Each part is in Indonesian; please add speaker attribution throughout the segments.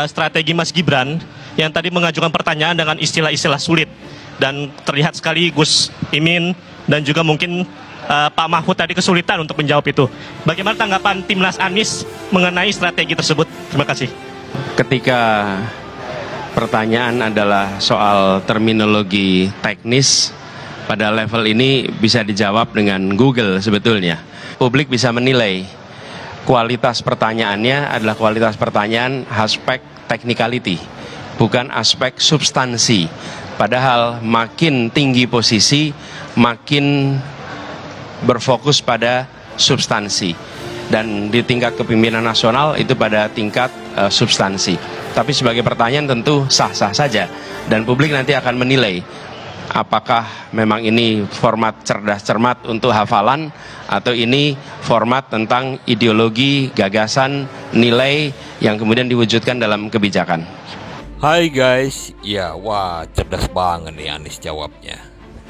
Speaker 1: strategi Mas Gibran yang tadi mengajukan pertanyaan dengan istilah-istilah sulit. Dan terlihat sekali Gus Imin dan juga mungkin Pak Mahfud tadi kesulitan untuk menjawab itu. Bagaimana tanggapan Timnas Anies mengenai strategi tersebut? Terima kasih.
Speaker 2: Ketika pertanyaan adalah soal terminologi teknis, pada level ini bisa dijawab dengan Google sebetulnya. Publik bisa menilai kualitas pertanyaannya adalah kualitas pertanyaan aspek technicality, bukan aspek substansi. Padahal makin tinggi posisi, makin berfokus pada substansi. Dan di tingkat kepemimpinan nasional itu pada tingkat substansi. Tapi sebagai pertanyaan tentu sah-sah saja. Dan publik nanti akan menilai apakah memang ini format cerdas cermat untuk hafalan atau ini format tentang ideologi, gagasan, nilai yang kemudian diwujudkan dalam kebijakan.
Speaker 3: Hai guys, ya wah cerdas banget nih Anies jawabnya.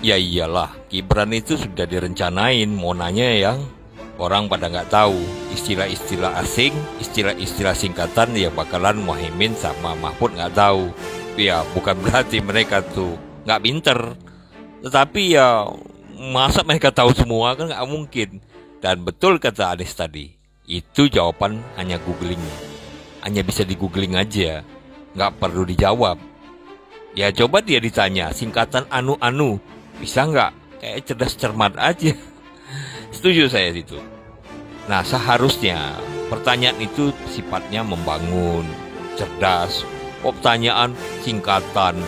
Speaker 3: Ya iyalah, Gibran itu sudah direncanain mau nanya yang orang pada nggak tahu. Istilah-istilah asing, istilah-istilah singkatan ya bakalan Muhaimin sama Mahfud nggak tahu. Ya bukan berarti mereka tuh nggak pinter, tetapi ya masa mereka tahu semua kan nggak mungkin. Dan betul kata Anies tadi, itu jawaban hanya googling, hanya bisa di googling aja, nggak perlu dijawab. Ya coba dia ditanya singkatan anu-anu, bisa nggak? Kayak cerdas cermat aja. Setuju saya itu. Nah seharusnya pertanyaan itu sifatnya membangun, cerdas. Pertanyaan singkatan,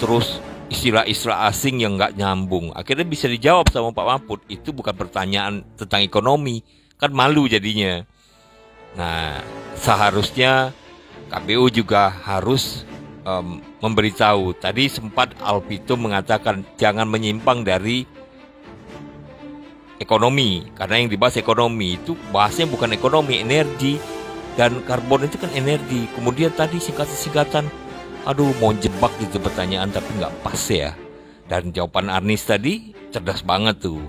Speaker 3: terus istilah-istilah asing yang nggak nyambung, akhirnya bisa dijawab sama Pak Mahfud. Itu bukan pertanyaan tentang ekonomi, kan malu jadinya. Nah seharusnya KPU juga harus memberitahu. Tadi sempat Alvito mengatakan jangan menyimpang dari ekonomi, karena yang dibahas ekonomi itu bahasnya bukan ekonomi, energi dan karbon itu kan energi. Kemudian tadi singkatan-singkatan, aduh mau jebak gitu pertanyaan tapi nggak pas ya. Dan jawaban Anies tadi cerdas banget tuh.